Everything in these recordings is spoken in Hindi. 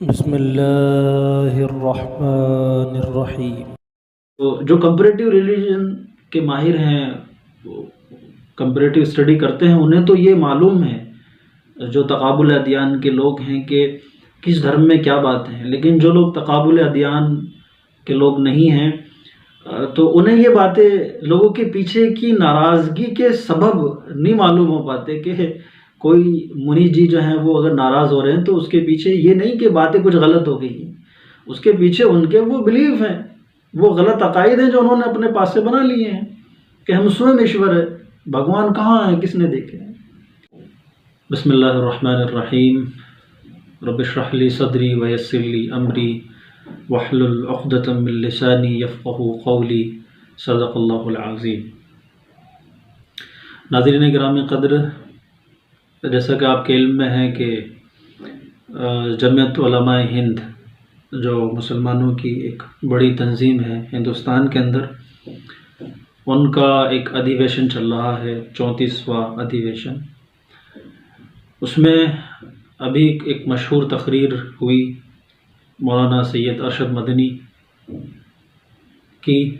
बिस्मिल्लाहिर्रहमानिर्रहीम। तो जो कंपैरेटिव रिलीजन के माहिर हैं, कंपैरेटिव स्टडी करते हैं, उन्हें तो ये मालूम है, जो तकाबुल अदियान के लोग हैं, कि किस धर्म में क्या बात है। लेकिन जो लोग तकाबुल अदियान के लोग नहीं हैं, तो उन्हें ये बातें, लोगों के पीछे की नाराज़गी के सबब नहीं मालूम हो पाते कि कोई मुनि जी जो हैं वो अगर नाराज़ हो रहे हैं तो उसके पीछे ये नहीं कि बातें कुछ गलत हो गई हैं, उसके पीछे उनके वो बिलीफ हैं, वो गलत अकायद हैं जो उन्होंने अपने पास से बना लिए हैं कि हम स्वयं ईश्वर है, भगवान कहाँ है, किसने देखे हैं। बिस्मिल्लाहिर्रहमानिर्रहीम। रब्बिश्रह ली सदरी व यस्सिर ली अमरी वहलुल उक़दतम मिन लिसानी यफ़क़हू क़ौली। सदक़ल्लाहुल अज़ीम। नाज़रीन गिरामी क़द्र, जैसा कि आपके इल्म में है कि जमियत उलमाए हिंद, जो मुसलमानों की एक बड़ी तंजीम है हिंदुस्तान के अंदर, उनका एक अधिवेशन चल रहा है, 34वां अधिवेशन। उसमें अभी एक मशहूर तकरीर हुई मौलाना सैयद अरशद मदनी की,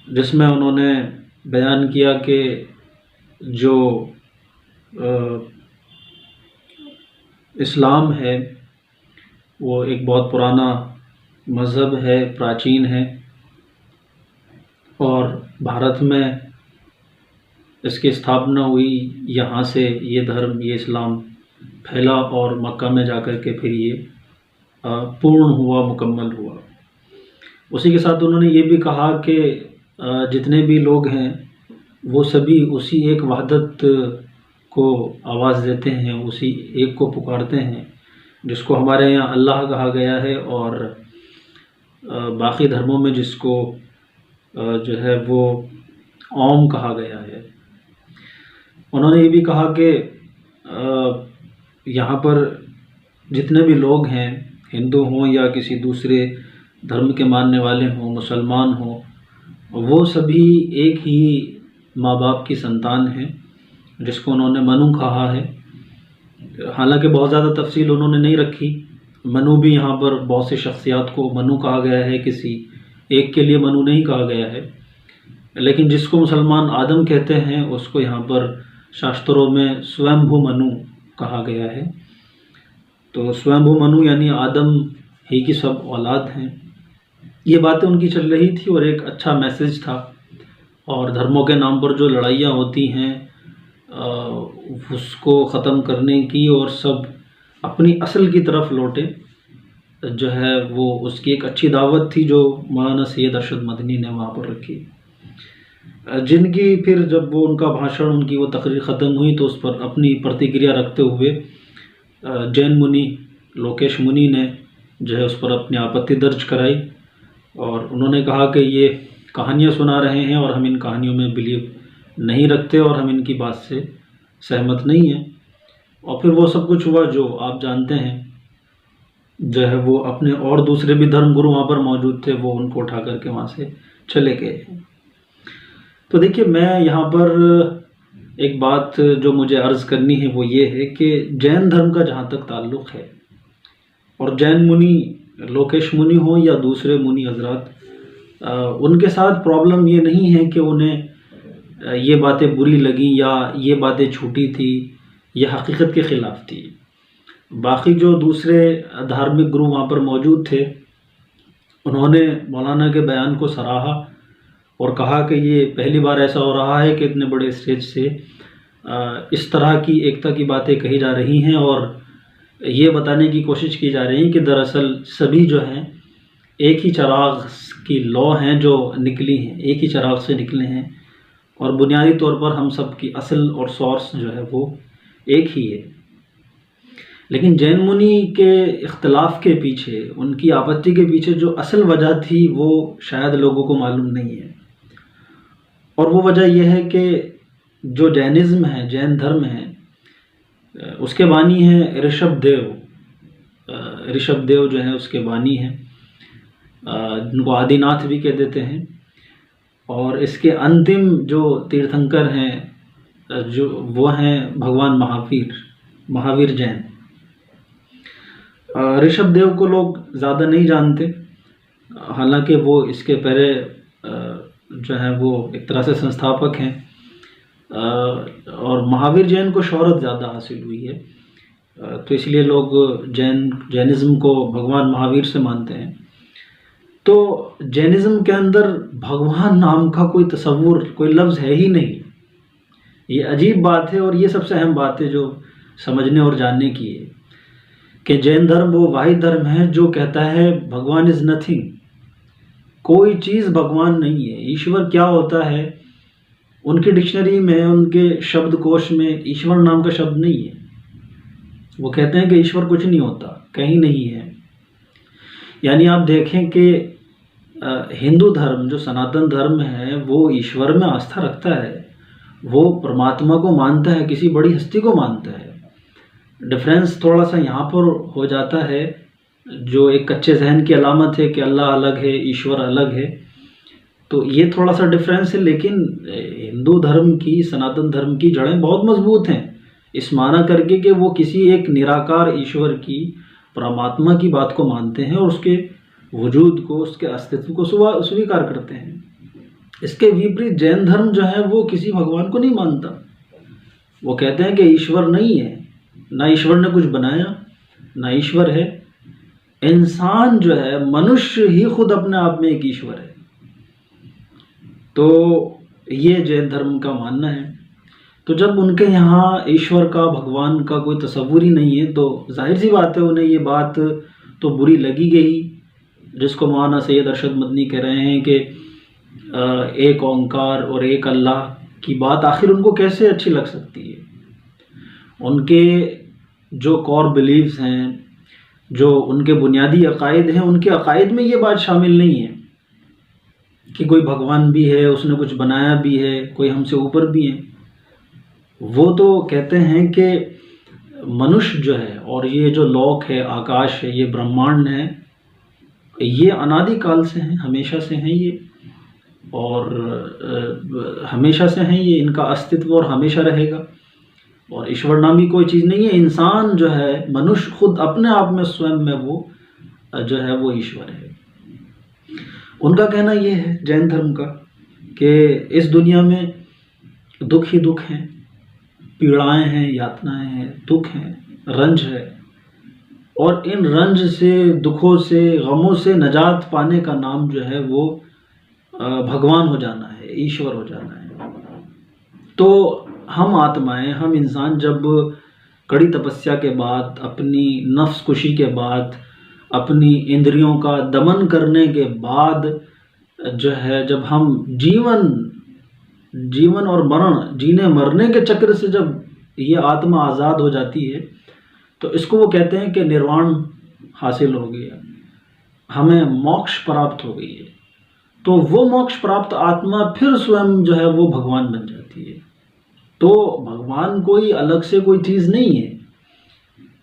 जिसमें उन्होंने बयान किया कि जो इस्लाम है वो एक बहुत पुराना मज़हब है, प्राचीन है, और भारत में इसकी स्थापना हुई, यहाँ से ये धर्म, ये इस्लाम फैला और मक्का में जाकर के फिर ये पूर्ण हुआ, मुकम्मल हुआ। उसी के साथ उन्होंने ये भी कहा कि जितने भी लोग हैं वो सभी उसी एक वहदत को आवाज़ देते हैं, उसी एक को पुकारते हैं, जिसको हमारे यहाँ अल्लाह कहा गया है, और बाकी धर्मों में जिसको जो है वो ओम कहा गया है। उन्होंने ये भी कहा कि यहाँ पर जितने भी लोग हैं, हिंदू हों या किसी दूसरे धर्म के मानने वाले हों, मुसलमान हों, वो सभी एक ही माँ बाप की संतान हैं, जिसको उन्होंने मनु कहा है। हालांकि बहुत ज़्यादा तफसील उन्होंने नहीं रखी। मनु भी यहाँ पर बहुत सी शख्सियात को मनु कहा गया है, किसी एक के लिए मनु नहीं कहा गया है। लेकिन जिसको मुसलमान आदम कहते हैं, उसको यहाँ पर शास्त्रों में स्वयंभू मनु कहा गया है। तो स्वयंभू मनु यानी आदम ही की सब औलाद हैं। ये बातें उनकी चल रही थी और एक अच्छा मैसेज था। और धर्मों के नाम पर जो लड़ाइयाँ होती हैं उसको ख़त्म करने की, और सब अपनी असल की तरफ लौटे, जो है वो उसकी एक अच्छी दावत थी जो मौलाना सैयद अरशद मदनी ने वहाँ पर रखी, जिनकी फिर जब वो उनका भाषण, उनकी वो तकरीर ख़त्म हुई तो उस पर अपनी प्रतिक्रिया रखते हुए जैन मुनि लोकेश मुनि ने जो है उस पर अपनी आपत्ति दर्ज कराई, और उन्होंने कहा कि ये कहानियाँ सुना रहे हैं और हम इन कहानियों में बिलीव नहीं रखते और हम इनकी बात से सहमत नहीं हैं। और फिर वो सब कुछ हुआ जो आप जानते हैं, जो है वो अपने और दूसरे भी धर्मगुरु वहाँ पर मौजूद थे, वो उनको उठा करके वहाँ से चले गए। तो देखिए, मैं यहाँ पर एक बात जो मुझे अर्ज़ करनी है वो ये है कि जैन धर्म का जहाँ तक ताल्लुक़ है, और जैन मुनि लोकेश मुनि हो या दूसरे मुनि हजरात, उनके साथ प्रॉब्लम ये नहीं है कि उन्हें ये बातें बुरी लगी या ये बातें झूठी थी या हकीकत के ख़िलाफ़ थी। बाकी जो दूसरे धार्मिक गुरु वहाँ पर मौजूद थे, उन्होंने मौलाना के बयान को सराहा और कहा कि ये पहली बार ऐसा हो रहा है कि इतने बड़े स्टेज से इस तरह की एकता की बातें कही जा रही हैं, और ये बताने की कोशिश की जा रही है कि दरअसल सभी जो हैं एक ही चिराग की लौ हैं जो निकली हैं, एक ही चिराग से निकले हैं, और बुनियादी तौर पर हम सब की असल और सोर्स जो है वो एक ही है। लेकिन जैन मुनि के इख्तलाफ के पीछे, उनकी आपत्ति के पीछे जो असल वजह थी वो शायद लोगों को मालूम नहीं है, और वो वजह यह है कि जो जैनिज़्म है, जैन धर्म है, उसके बानी हैं ऋषभ देव। ऋषभ देव जो है उसके बानी हैं, जिनको आदिनाथ भी कह देते हैं। और इसके अंतिम जो तीर्थंकर हैं जो वो हैं भगवान महावीर जैन। ऋषभ देव को लोग ज़्यादा नहीं जानते, हालांकि वो इसके पहले जो है वो एक तरह से संस्थापक हैं। और महावीर जैन को शोहरत ज़्यादा हासिल हुई है, तो इसलिए लोग जैनिज़्म को भगवान महावीर से मानते हैं। तो जैनिज़्म के अंदर भगवान नाम का कोई तसव्वुर, कोई लफ्ज़ है ही नहीं। ये अजीब बात है, और ये सबसे अहम बात है जो समझने और जानने की है कि जैन धर्म वो वाहिद धर्म है जो कहता है भगवान इज़ नथिंग, कोई चीज़ भगवान नहीं है। ईश्वर क्या होता है, उनकी डिक्शनरी में, उनके शब्दकोश में ईश्वर नाम का शब्द नहीं है। वो कहते हैं कि ईश्वर कुछ नहीं होता, कहीं नहीं है। यानी आप देखें कि हिंदू धर्म जो सनातन धर्म है वो ईश्वर में आस्था रखता है, वो परमात्मा को मानता है, किसी बड़ी हस्ती को मानता है। डिफरेंस थोड़ा सा यहाँ पर हो जाता है, जो एक कच्चे जहन की अलामत है कि अल्लाह अलग है, ईश्वर अलग है, तो ये थोड़ा सा डिफरेंस है। लेकिन हिंदू धर्म की, सनातन धर्म की जड़ें बहुत मजबूत हैं, इस माना करके कि वो किसी एक निराकार ईश्वर की, परमात्मा की बात को मानते हैं और उसके वजूद को, उसके अस्तित्व को स्वीकार करते हैं। इसके विपरीत जैन धर्म जो है वो किसी भगवान को नहीं मानता। वो कहते हैं कि ईश्वर नहीं है, ना ईश्वर ने कुछ बनाया, ना ईश्वर है। इंसान जो है, मनुष्य ही खुद अपने आप में एक ईश्वर है। तो ये जैन धर्म का मानना है। तो जब उनके यहाँ ईश्वर का, भगवान का कोई तसव्वुर ही नहीं है, तो जाहिर सी बात है उन्हें ये बात तो बुरी लगी गई, जिसको मौलाना सैयद अरशद मदनी कह रहे हैं कि एक ओंकार और एक अल्लाह की बात आखिर उनको कैसे अच्छी लग सकती है। उनके जो कोर बिलीव्स हैं, जो उनके बुनियादी अकायद हैं, उनके अकायद में ये बात शामिल नहीं है कि कोई भगवान भी है, उसने कुछ बनाया भी है, कोई हमसे ऊपर भी है। वो तो कहते हैं कि मनुष्य जो है और ये जो लोक है, आकाश है, ये ब्रह्मांड है, ये अनादि काल से हैं, हमेशा से हैं ये, और हमेशा से हैं ये, इनका अस्तित्व और हमेशा रहेगा। और ईश्वर नामी कोई चीज़ नहीं है। इंसान जो है, मनुष्य खुद अपने आप में, स्वयं में वो जो है वो ईश्वर है। उनका कहना ये है जैन धर्म का कि इस दुनिया में दुख ही दुख हैं, पीड़ाएं हैं, यातनाएं हैं, दुख हैं, रंज है, और इन रंज से, दुखों से, गमों से नजात पाने का नाम जो है वो भगवान हो जाना है, ईश्वर हो जाना है। तो हम आत्माएं, हम इंसान जब कड़ी तपस्या के बाद, अपनी नफ्स कुशी के बाद, अपनी इंद्रियों का दमन करने के बाद जो है, जब हम जीवन और मरण, जीने मरने के चक्र से जब ये आत्मा आज़ाद हो जाती है, तो इसको वो कहते हैं कि निर्वाण हासिल हो गया, हमें मोक्ष प्राप्त हो गई है। तो वो मोक्ष प्राप्त आत्मा फिर स्वयं जो है वो भगवान बन जाती है। तो भगवान कोई अलग से कोई चीज़ नहीं है,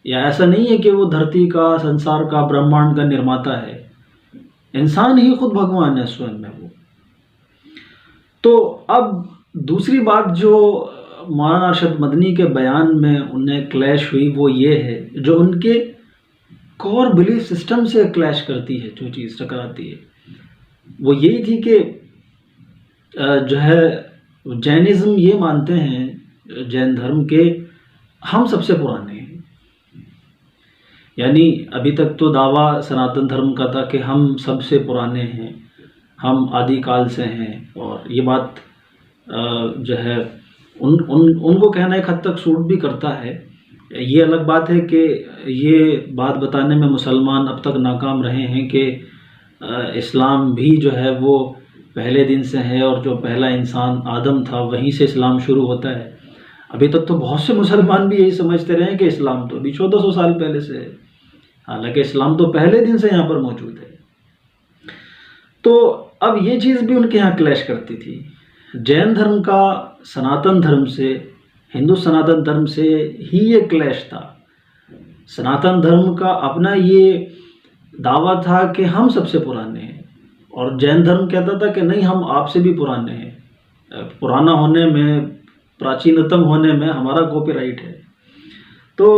या ऐसा नहीं है कि वो धरती का, संसार का, ब्रह्मांड का निर्माता है। इंसान ही खुद भगवान है स्वयं में वो। तो अब दूसरी बात जो मौलाना अरशद मदनी के बयान में उन्हें क्लैश हुई, वो ये है, जो उनके कोर बिलीफ सिस्टम से क्लैश करती है, जो चीज़ टकराती है, वो यही थी कि जो है जैनिज़्म ये मानते हैं, जैन धर्म के, हम सबसे पुराने हैं। यानी अभी तक तो दावा सनातन धर्म का था कि हम सबसे पुराने हैं, हम आदिकाल से हैं, और ये बात जो है उनको कहना एक हद तक सूट भी करता है। ये अलग बात है कि ये बात बताने में मुसलमान अब तक नाकाम रहे हैं कि इस्लाम भी जो है वो पहले दिन से है, और जो पहला इंसान आदम था वहीं से इस्लाम शुरू होता है। अभी तक तो बहुत से मुसलमान भी यही समझते रहे हैं कि इस्लाम तो अभी 1400 साल पहले से है, हालांकि इस्लाम तो पहले दिन से यहाँ पर मौजूद है। तो अब ये चीज़ भी उनके यहाँ क्लैश करती थी। जैन धर्म का सनातन धर्म से, हिंदू सनातन धर्म से ही ये क्लैश था। सनातन धर्म का अपना ये दावा था कि हम सबसे पुराने हैं, और जैन धर्म कहता था कि नहीं, हम आपसे भी पुराने हैं, पुराना होने में, प्राचीनतम होने में हमारा कॉपीराइट है। तो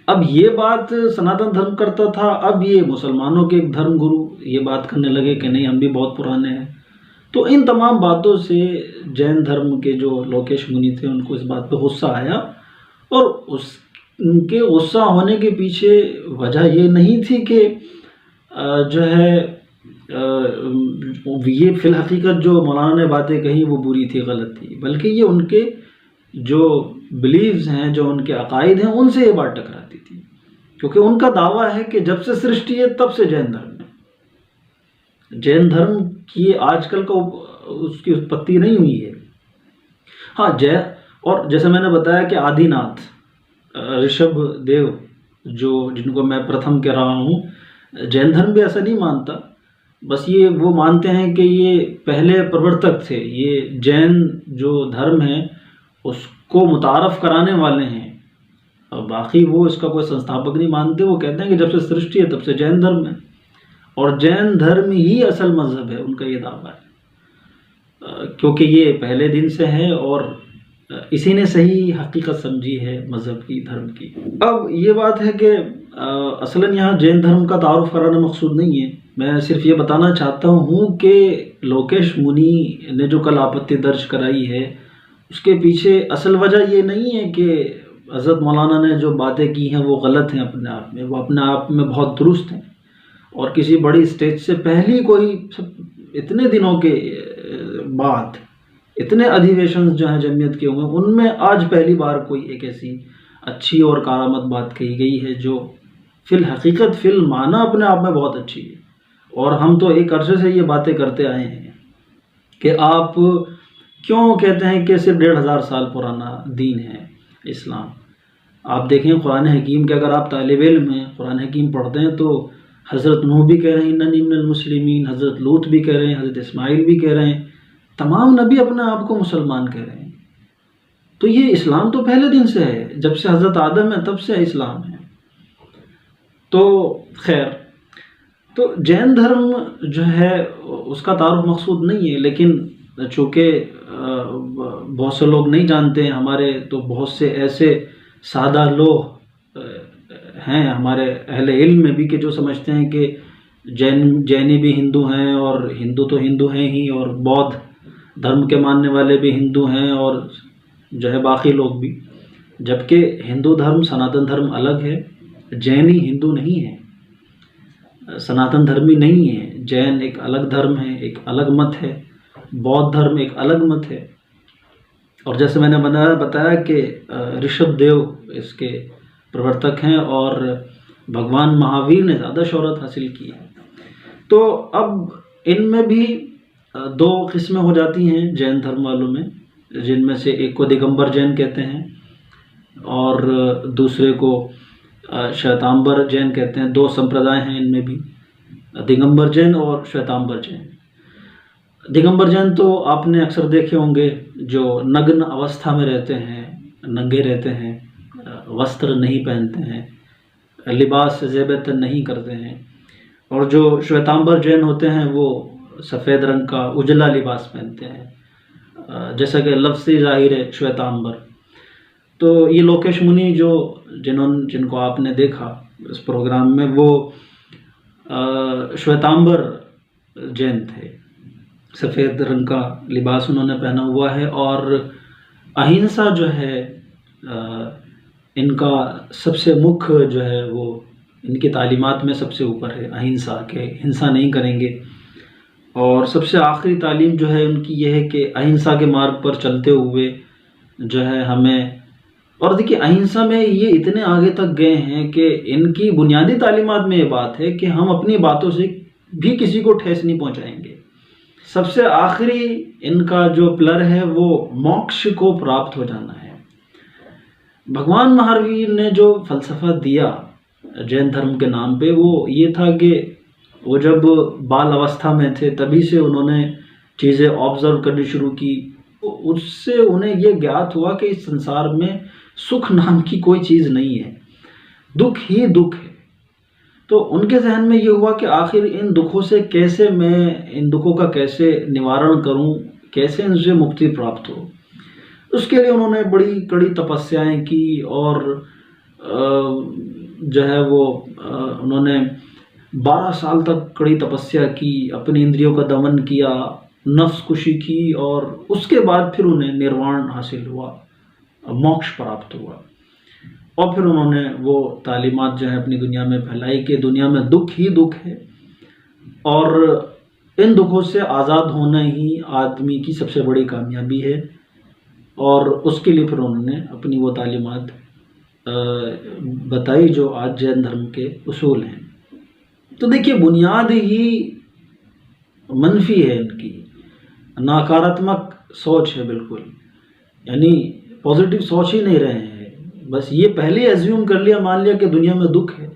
अब ये बात सनातन धर्म करता था, अब ये मुसलमानों के एक धर्म गुरु ये बात करने लगे कि नहीं हम भी बहुत पुराने हैं। तो इन तमाम बातों से जैन धर्म के जो लोकेश मुनि थे उनको इस बात पे गुस्सा आया, और उनके गुस्सा होने के पीछे वजह ये नहीं थी कि जो है ये फिल हकीकत जो मौलाना ने बातें कही वो बुरी थी, गलत थी, बल्कि ये उनके जो बिलीव्स हैं, जो उनके अकायद हैं, उनसे ये बात टकराती थी। क्योंकि उनका दावा है कि जब से सृष्टि है तब से जैन धर्म है। जैन धर्म की आजकल का उसकी उत्पत्ति नहीं हुई है। हाँ, और जैसे मैंने बताया कि आदिनाथ ऋषभ देव जो जिनको मैं प्रथम कह रहा हूँ, जैन धर्म भी ऐसा नहीं मानता, बस ये वो मानते हैं कि ये पहले प्रवर्तक थे, ये जैन जो धर्म है उसको मुतारफ़ कराने वाले हैं। और बाकी वो इसका कोई संस्थापक नहीं मानते। वो कहते हैं कि जब से सृष्टि है तब से जैन धर्म है, और जैन धर्म ही असल मज़हब है, उनका ये दावा है। क्योंकि ये पहले दिन से है और इसी ने सही हकीकत समझी है मज़हब की, धर्म की। अब ये बात है कि असलन यहाँ जैन धर्म का तारुफ कराना मकसूद नहीं है। मैं सिर्फ ये बताना चाहता हूँ कि लोकेश मुनि ने जो कल आपत्ति दर्ज कराई है उसके पीछे असल वजह ये नहीं है कि हज़रत मौलाना ने जो बातें की हैं वो गलत हैं अपने आप में, वो अपने आप में बहुत दुरुस्त हैं। और किसी बड़ी स्टेज से पहली कोई इतने दिनों के बाद इतने अधिवेशन जो हैं जमीयत के हुए, उनमें आज पहली बार कोई एक ऐसी अच्छी और कारामद बात कही गई है जो फिल हकीकत फिल माना अपने आप में बहुत अच्छी है। और हम तो एक अरसे से ये बातें करते आए हैं कि आप क्यों कहते हैं कि सिर्फ 1500 साल पुराना दीन है इस्लाम। आप देखें कुरान हकीम के, अगर आप तालिब इल्म हैं कुरान हकीम पढ़ते हैं तो हज़रत नूह भी कह रहे हैं इन्ननी मिनल मुस्लिमीन, हज़रत लूत भी कह रहे हैं, हज़रत इस्माइल भी कह रहे हैं, तमाम नबी अपने आप को मुसलमान कह रहे हैं। तो ये इस्लाम तो पहले दिन से है, जब से हज़रत आदम है तब से इस्लाम है। तो खैर, तो जैन धर्म जो है उसका तारुफ मकसूद नहीं है, लेकिन चूँकि बहुत से लोग नहीं जानते हैं, हमारे तो बहुत से ऐसे सादा लोग हैं हमारे अहले इल्म में भी कि जो समझते हैं कि जैनी भी हिंदू हैं, और हिंदू तो हिंदू हैं ही, और बौद्ध धर्म के मानने वाले भी हिंदू हैं, और जो है बाकी लोग भी। जबकि हिंदू धर्म सनातन धर्म अलग है, जैनी हिंदू नहीं है, सनातन धर्मी नहीं है। जैन एक अलग धर्म है, एक अलग मत है, बौद्ध धर्म एक अलग मत है। और जैसे मैंने बताया कि ऋषभ देव इसके प्रवर्तक हैं और भगवान महावीर ने ज़्यादा शोहरत हासिल की है। तो अब इनमें भी दो किस्में हो जाती हैं जैन धर्म वालों में, जिनमें से एक को दिगंबर जैन कहते हैं और दूसरे को श्वेतांबर जैन कहते हैं। दो संप्रदाय हैं इनमें भी, दिगंबर जैन और श्वेतांबर जैन। दिगंबर जैन तो आपने अक्सर देखे होंगे, जो नग्न अवस्था में रहते हैं, नंगे रहते हैं, वस्त्र नहीं पहनते हैं, लिबास से ज़ेब नहीं करते हैं। और जो श्वेतांबर जैन होते हैं वो सफ़ेद रंग का उजला लिबास पहनते हैं, जैसा कि लफ्ज़ से ज़ाहिर है श्वेतांबर। तो ये लोकेश मुनि जो जिनको आपने देखा इस प्रोग्राम में, वो श्वेतांबर जैन थे, सफ़ेद रंग का लिबास उन्होंने पहना हुआ है। और अहिंसा जो है इनका सबसे मुख्य जो है वो इनकी तालीमात में सबसे ऊपर है, अहिंसा के, हिंसा नहीं करेंगे। और सबसे आखिरी तालीम जो है उनकी यह है कि अहिंसा के मार्ग पर चलते हुए जो है हमें, और देखिए अहिंसा में ये इतने आगे तक गए हैं कि इनकी बुनियादी तालीमात में ये बात है कि हम अपनी बातों से भी किसी को ठेस नहीं पहुंचाएंगे। सबसे आखिरी इनका जो प्लर है वो मोक्ष को प्राप्त हो जाना है। भगवान महावीर ने जो फ़लसफ़ा दिया जैन धर्म के नाम पे, वो ये था कि वो जब बाल अवस्था में थे तभी से उन्होंने चीज़ें ऑब्ज़र्व करनी शुरू की। उससे उन्हें ये ज्ञात हुआ कि इस संसार में सुख नाम की कोई चीज़ नहीं है, दुख ही दुख है। तो उनके जहन में ये हुआ कि आखिर इन दुखों से कैसे मैं, इन दुखों का कैसे निवारण करूं, कैसे इनसे मुक्ति प्राप्त हो। उसके लिए उन्होंने बड़ी कड़ी तपस्याएं की और जो है वो उन्होंने 12 साल तक कड़ी तपस्या की, अपनी इंद्रियों का दमन किया, नफ्स कुशी की, और उसके बाद फिर उन्हें निर्वाण हासिल हुआ, मोक्ष प्राप्त हुआ। और फिर उन्होंने वो तालीमात जो है अपनी दुनिया में फैलाई कि दुनिया में दुख ही दुख है, और इन दुखों से आज़ाद होना ही आदमी की सबसे बड़ी कामयाबी है। और उसके लिए फिर उन्होंने अपनी वो तालीमात बताई जो आज जैन धर्म के उसूल हैं। तो देखिए, बुनियाद ही मनफी है इनकी, नकारात्मक सोच है बिल्कुल, यानी पॉजिटिव सोच ही नहीं रहे हैं। बस ये पहले एज्यूम कर लिया, मान लिया कि दुनिया में दुख है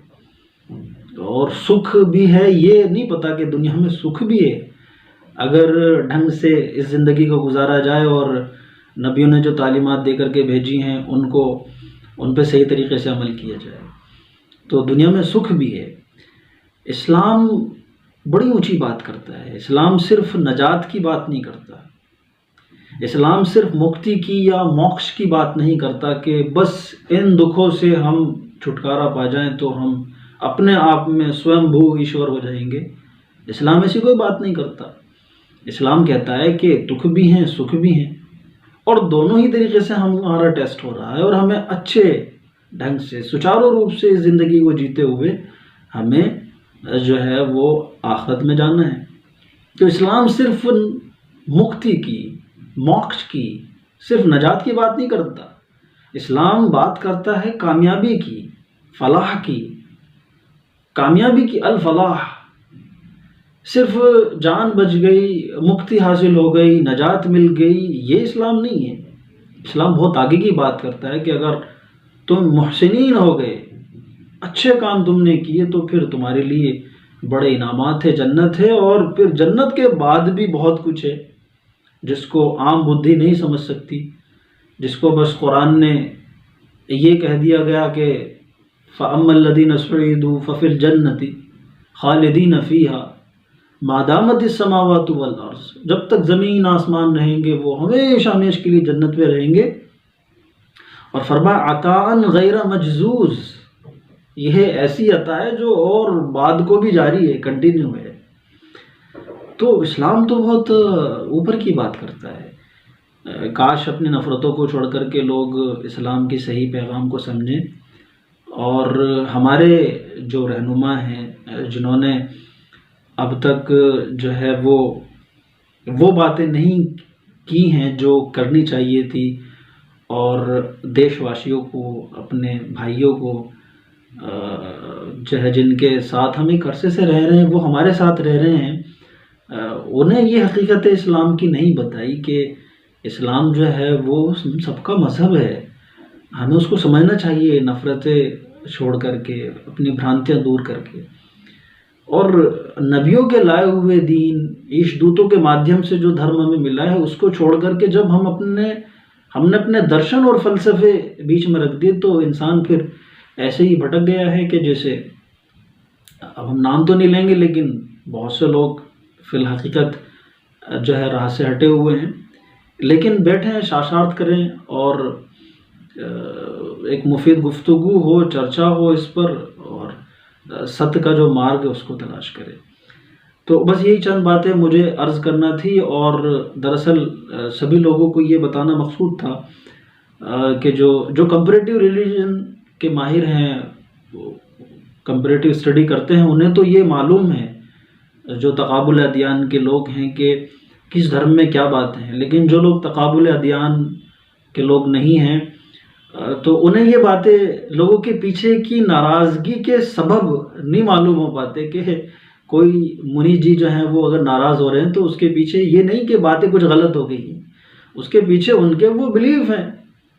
और सुख भी है, ये नहीं पता कि दुनिया में सुख भी है अगर ढंग से इस ज़िंदगी को गुजारा जाए और नबियों ने जो तालीमात दे करके भेजी हैं उनको उन पे सही तरीके से अमल किया जाए, तो दुनिया में सुख भी है। इस्लाम बड़ी ऊंची बात करता है। इस्लाम सिर्फ नजात की बात नहीं करता, इस्लाम सिर्फ मुक्ति की या मोक्ष की बात नहीं करता कि बस इन दुखों से हम छुटकारा पा जाएं तो हम अपने आप में स्वयंभू ईश्वर हो जाएंगे। इस्लाम ऐसी कोई बात नहीं करता। इस्लाम कहता है कि दुख भी हैं, सुख भी हैं, और दोनों ही तरीके से हमारा टेस्ट हो रहा है, और हमें अच्छे ढंग से सुचारू रूप से इस ज़िंदगी को जीते हुए हमें जो है वो आखिरत में जाना है। तो इस्लाम सिर्फ मुक्ति की, मोक्ष की, सिर्फ नजात की बात नहीं करता। इस्लाम बात करता है कामयाबी की, फलाह की, कामयाबी की, अल फलाह। सिर्फ जान बच गई, मुक्ति हासिल हो गई, नजात मिल गई, ये इस्लाम नहीं है। इस्लाम बहुत आगे की बात करता है कि अगर तुम मुहसिनीन हो गए, अच्छे काम तुमने किए, तो फिर तुम्हारे लिए बड़े इनामात है, जन्नत है, और फिर जन्नत के बाद भी बहुत कुछ है जिसको आम बुद्धि नहीं समझ सकती, जिसको बस कुरान ने ये कह दिया गया कि फ़अम्मल्लज़ीना सुईदू फ़फ़िल जन्नति खालिदीन फ़ीहा मादामत समावातु वल अर्ज़, जब तक ज़मीन आसमान रहेंगे वो हमेशा हमेशा के लिए जन्नत में रहेंगे। और फरमा अताअन गैर मजजूज़, यह ऐसी अता है जो और बाद को भी जारी है, कंटिन्यू है। तो इस्लाम तो बहुत ऊपर की बात करता है। काश अपनी नफ़रतों को छोड़ कर के लोग इस्लाम की सही पैगाम को समझें, और हमारे जो रहनुमा हैं जिन्होंने अब तक जो है वो बातें नहीं की हैं जो करनी चाहिए थी, और देशवासियों को, अपने भाइयों को जो है जिनके साथ हम एक अरसे से रह रहे हैं, वो हमारे साथ रह रहे हैं, उन्हें ये हकीकत इस्लाम की नहीं बताई कि इस्लाम जो है वो सबका मज़हब है। हमें उसको समझना चाहिए, नफ़रतें छोड़ करके, अपनी भ्रांतियाँ दूर करके, और नबियों के लाए हुए दीन, ईश दूतों के माध्यम से जो धर्म हमें मिला है उसको छोड़ करके जब हमने अपने दर्शन और फ़लसफ़े बीच में रख दिए, तो इंसान फिर ऐसे ही भटक गया है कि जैसे, अब हम नाम तो नहीं लेंगे, लेकिन बहुत से लोग फिल हकीकत जो है राह से हटे हुए हैं, लेकिन बैठे हैं शाशार्थ करें, और एक मुफीद गुफ्तगू हो, चर्चा हो इस पर, और सत्य का जो मार्ग है उसको तलाश करें। तो बस यही चंद बातें मुझे अर्ज़ करना थी, और दरअसल सभी लोगों को ये बताना मकसूद था कि जो कंपैरेटिव रिलीजन के माहिर हैं, कंपैरेटिव स्टडी करते हैं, उन्हें तो ये मालूम है, जो तक़ाबुल अदियान के लोग हैं, कि किस धर्म में क्या बात है। लेकिन जो लोग तक़ाबुल अदियान के लोग नहीं हैं, तो उन्हें ये बातें, लोगों के पीछे की नाराज़गी के सबब नहीं मालूम हो पाते कि कोई मुनि जी जो हैं वो अगर नाराज़ हो रहे हैं तो उसके पीछे ये नहीं कि बातें कुछ गलत हो गई हैं, उसके पीछे उनके वो बिलीफ हैं,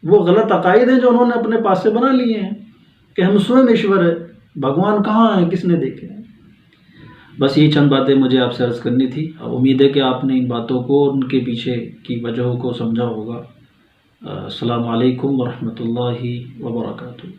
वो गलत अकायद हैं जो उन्होंने अपने पास से बना लिए हैं कि हम स्वयं ईश्वर है, भगवान कहाँ है, किसने देखे हैं। बस ये चंद बातें मुझे आपसे अर्ज़ करनी थी। अब उम्मीद है कि आपने इन बातों को, उनके पीछे की वजहों को समझा होगा। अस्सलामु अलैकुम वरहमतुल्लाहि वबरकातुहू।